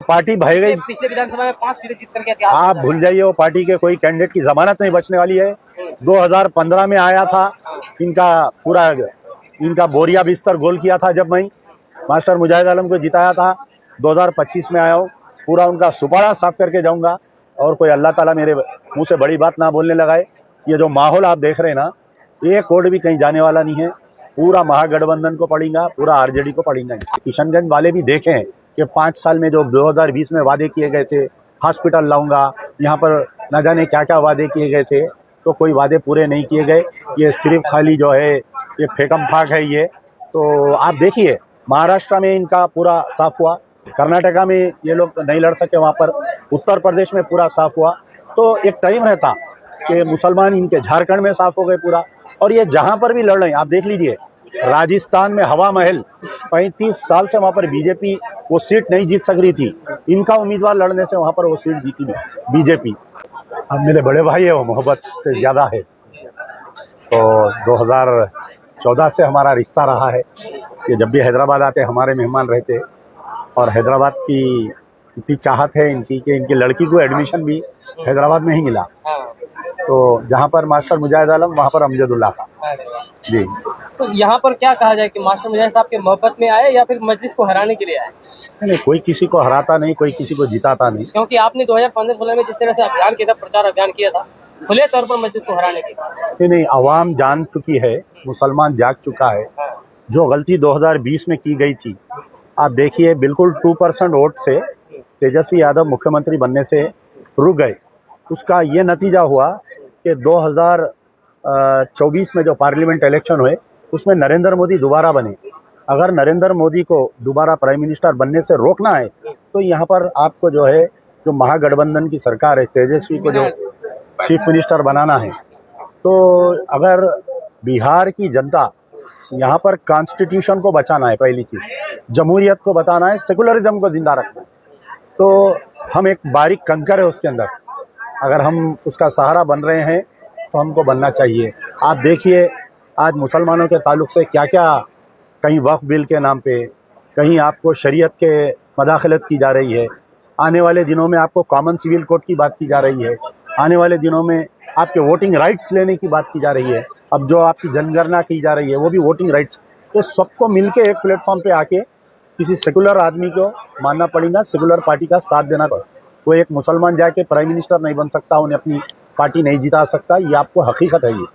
Party भय गई। पिछले विधानसभा में 5 सीटें जीत करके इतिहास आप भूल जाइए, वो पार्टी के कोई कैंडिडेट की जमानत नहीं बचने वाली है। 2015 में आया था, इनका बोरिया बिस्तर गोल किया था जब मैं मास्टर मुजाहिद आलम को जिताया था। 2025 में आया हूँ, पूरा उनका सुपारा साफ करके जाऊंगा। और कोई अल्लाह ताला मेरे मुंह से बड़ी बात ना बोलने लगाए। ये जो माहौल आप देख रहे हैं ना, एक वोट भी कहीं जाने वाला नहीं है। पूरा महागठबंधन को पड़ेगा, पूरा आरजेडी को पड़ेगा। किशनगंज वाले भी देखें कि 5 साल में जो 2020 में वादे किए गए थे, हॉस्पिटल लाऊंगा, यहाँ पर न जाने क्या क्या वादे किए गए थे, तो कोई वादे पूरे नहीं किए गए। ये सिर्फ खाली जो है ये फेकम फाक है ये। तो आप देखिए, महाराष्ट्र में इनका पूरा साफ हुआ, कर्नाटका में ये लोग नहीं लड़ सके, वहाँ पर उत्तर प्रदेश में पूरा साफ हुआ। तो एक टाइम रहता कि मुसलमान इनके झारखंड में साफ हो गए पूरा। और ये जहाँ पर भी लड़ रहे हैं, आप देख लीजिए, राजस्थान में हवा महल 35 साल से वहाँ पर बीजेपी वो सीट नहीं जीत सक रही थी। इनका उम्मीदवार लड़ने से वहाँ पर वो सीट जीती बीजेपी। अब मेरे बड़े भाई है, वो मोहब्बत से ज़्यादा है। तो 2014 से हमारा रिश्ता रहा है। ये जब भी हैदराबाद आते हमारे मेहमान रहते, और हैदराबाद की इतनी चाहत है इनकी कि इनकी लड़की को एडमिशन भी हैदराबाद में ही मिला। तो जहाँ पर मास्टर मुजाहिद आलम, वहाँ पर अमजदुल्ला का जी। तो यहाँ पर क्या कहा जाए कि मास्टर मुजाहिद साहब के मोहब्बत में आए या फिर मजलिस को हराने के लिए आए? नहीं, कोई किसी को हराता नहीं, कोई किसी को जिताता नहीं। क्योंकि आपने 2015-16 में जिस तरह से अभियान किया था, प्रचार अभियान किया था, खुले तौर पर मजलिस को हराने के। नहीं, आवाम जान चुकी है, मुसलमान जाग चुका है। जो गलती 2020 में की गई थी, आप देखिए, बिल्कुल 2% वोट से तेजस्वी यादव मुख्यमंत्री बनने से रुक गए। उसका ये नतीजा हुआ कि 2024 में जो पार्लियामेंट इलेक्शन हुए, उसमें नरेंद्र मोदी दोबारा बने। अगर नरेंद्र मोदी को दोबारा प्राइम मिनिस्टर बनने से रोकना है, तो यहाँ पर आपको जो है, जो महागठबंधन की सरकार है, तेजस्वी को जो चीफ मिनिस्टर बनाना है। तो अगर बिहार की जनता, यहाँ पर कॉन्स्टिट्यूशन को बचाना है, पहली चीज़ जमहूरियत को बताना है, सेकुलरिज्म को जिंदा रखना है, तो हम एक बारीक कंकर है उसके अंदर। अगर हम उसका सहारा बन रहे हैं तो हमको बनना चाहिए। आप देखिए, आज मुसलमानों के ताल्लुक से क्या क्या, कहीं वक्फ बिल के नाम पे, कहीं आपको शरीयत के मदाखलत की जा रही है। आने वाले दिनों में आपको कॉमन सिविल कोड की बात की जा रही है। आने वाले दिनों में आपके वोटिंग राइट्स लेने की बात की जा रही है। अब जो आपकी जनगणना की जा रही है, वो भी वोटिंग राइट्स। तो सबको मिलके एक प्लेटफॉर्म पे आके किसी सेकुलर आदमी को मानना पड़ेगा, सेकुलर पार्टी का साथ देना पड़ेगा। वो एक मुसलमान जाके प्राइम मिनिस्टर नहीं बन सकता, उन्हें अपनी पार्टी नहीं जिता सकता, ये आपको हकीकत है ये।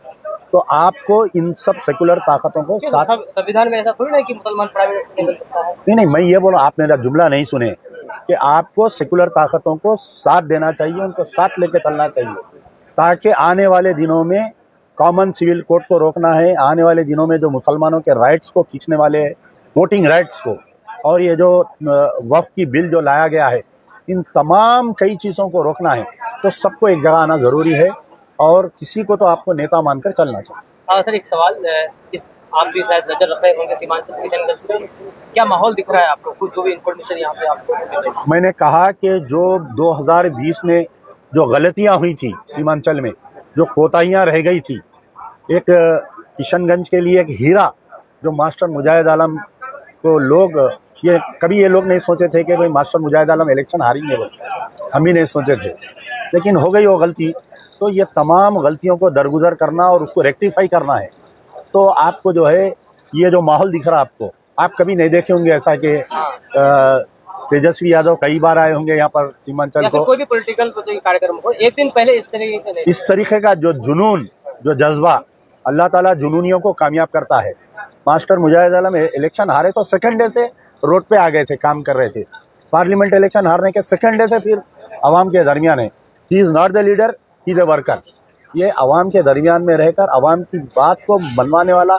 तो आपको इन सब सेकुलर ताकतों को साथ, संविधान में ऐसा थोड़ी नहीं कि मुसलमान प्राइम मिनिस्टर नहीं बन सकता है। नहीं, मैं ये बोला, आप मेरा जुमला नहीं सुने कि आपको सेकुलर ताकतों को साथ देना चाहिए, उनको साथ लेके चलना चाहिए, ताकि आने वाले दिनों में कॉमन सिविल कोड को रोकना है। आने वाले दिनों में जो मुसलमानों के राइट्स को खींचने वाले हैं, वोटिंग राइट्स को, और ये जो वक्फ की बिल जो लाया गया है, इन तमाम कई चीज़ों को रोकना है। तो सबको एक जगह आना ज़रूरी है, और किसी को तो आपको नेता मानकर चलना चाहिए। हाँ सर, एक सवाल, आप भी शायद नजर रख रहे होंगे सीमांचल किशनगंज, क्या माहौल दिख रहा है आपको? कुछ जो भी इन्फॉर्मेशन यहाँ पे आपको। मैंने कहा कि जो 2020 में जो गलतियाँ हुई थी सीमांचल में, जो कोताहियाँ रह गई थी, एक किशनगंज के लिए एक हीरा जो मास्टर मुजाहिद आलम को लोग, ये कभी ये लोग नहीं सोचे थे कि भाई मास्टर मुजाहिद आलम इलेक्शन हारेंगे, हम ही नहीं सोचे थे, लेकिन हो गई वो गलती। तो ये तमाम गलतियों को दरगुजर करना और उसको रेक्टिफाई करना है। तो आपको जो है, ये जो माहौल दिख रहा है आपको, आप कभी नहीं देखे होंगे ऐसा कि तेजस्वी यादव कई बार आए होंगे यहाँ पर सीमांचल को, कोई भी पॉलिटिकल कार्यक्रम हो, एक दिन पहले इस तरीके का जो जुनून, जो जज्बा, अल्लाह ताला जुनूनियों को कामयाब करता है। मास्टर मुजाहिद आलम इलेक्शन हारे तो सेकंड डे से रोड पे आ गए थे, काम कर रहे थे। पार्लियामेंट इलेक्शन हारने के सेकंड डे से फिर अवाम के दरमियान है। He is not the leader, he is a worker. ये अवाम के दरमियान में रहकर अवाम की बात को बनवाने वाला।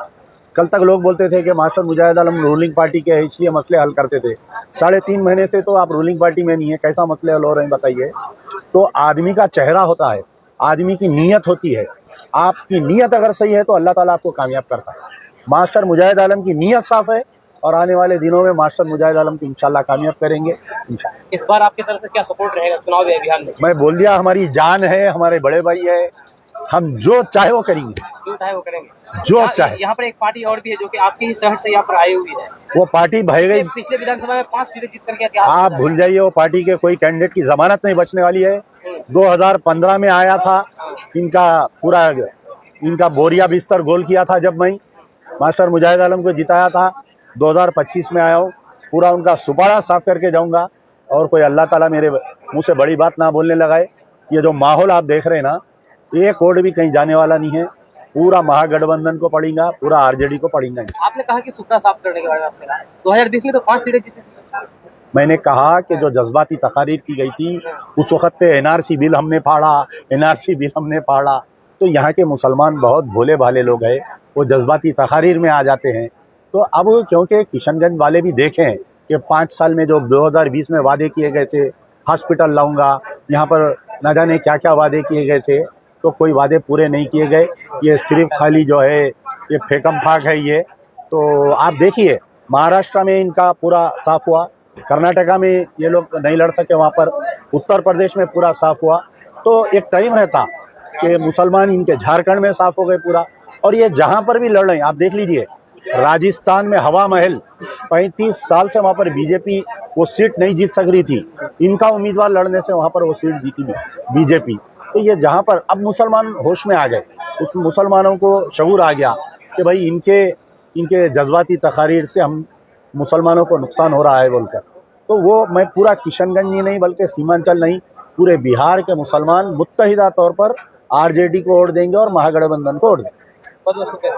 कल तक लोग बोलते थे कि मास्टर मुजाहिद आलम रूलिंग पार्टी के हैं, इसलिए मसले हल करते थे। 3.5 महीने से तो आप रूलिंग पार्टी में नहीं है, कैसा मसले हल हो रहे हैं बताइए। तो आदमी का चेहरा होता है, आदमी की नीयत होती है। आपकी नीयत अगर सही है तो अल्लाह ताला आपको कामयाब करता है। मास्टर मुजाहिद आलम की नीयत साफ है, और आने वाले दिनों में मास्टर मुजाहिद आलम को इंशाल्लाह कामयाब करेंगे। इस बार आपकी तरफ से क्या सपोर्ट रहेगा चुनावी अभियान में? मैं बोल दिया, हमारी जान है, हमारे बड़े भाई है, हम जो चाहे वो करेंगे। चाहे वो करेंगे। जो अच्छा है। यहाँ पर एक पार्टी और भी है जो कि आपके ही शहर से यहाँ पर आई हुई है। वो पार्टी भाग गई। पिछले विधानसभा में 5 सीटें जीत करके क्या आप भूल जाइए, वो पार्टी के कोई कैंडिडेट की जमानत नहीं बचने वाली है। 2015 में आया था, इनका बोरिया बिस्तर गोल किया था जब मैं मास्टर मुजाहिद आलम को जिताया था। 2025 में आया हूँ, पूरा उनका सुपारा साफ करके जाऊंगा और कोई अल्लाह ताला मेरे मुंह से बड़ी बात ना बोलने लगाए। ये जो माहौल आप देख रहे हैं ना, एक वोट भी कहीं जाने वाला नहीं है। पूरा महागठबंधन को पड़ेगा, पूरा आरजेडी को पड़ेगा। आपने कहा कि सुपड़ा साफ करने के बारे में आपने कहा 2020 में तो 5 सीटें जीती थी। मैंने कहा कि जो जज्बाती तकारीर की गई थी उस वक्त पे एनआरसी बिल हमने फाड़ा, तो यहाँ के मुसलमान बहुत भोले भाले लोग हैं, वो जज्बाती तकारीर में आ जाते हैं। तो अब क्योंकि किशनगंज वाले भी देखें कि 5 साल में जो 2020 में वादे किए गए थे, हॉस्पिटल लाऊंगा, यहाँ पर न जाने क्या क्या वादे किए गए थे, तो कोई वादे पूरे नहीं किए गए। ये सिर्फ खाली जो है ये फेकम फाक है। ये तो आप देखिए, महाराष्ट्र में इनका पूरा साफ हुआ, कर्नाटका में ये लोग नहीं लड़ सके, वहाँ पर उत्तर प्रदेश में पूरा साफ हुआ। तो एक टाइम रहता कि मुसलमान इनके झारखंड में साफ हो गए पूरा। और ये जहाँ पर भी लड़ रहे हैं, आप देख लीजिए, राजस्थान में हवा महल 35 साल से वहाँ पर बीजेपी वो सीट नहीं जीत सक रही थी। इनका उम्मीदवार लड़ने से वहाँ पर वो सीट जीती बीजेपी। तो ये जहाँ पर अब मुसलमान होश में आ गए, उस मुसलमानों को शऊर आ गया कि भाई इनके जज्बाती तकारीर से हम मुसलमानों को नुकसान हो रहा है बोलकर। तो वो मैं पूरा किशनगंज ही नहीं बल्कि सीमांचल नहीं, पूरे बिहार के मुसलमान मुत्तहिदा तौर पर आरजेडी को वोट देंगे और महागठबंधन को वोट देंगे। बहुत बहुत शुक्रिया।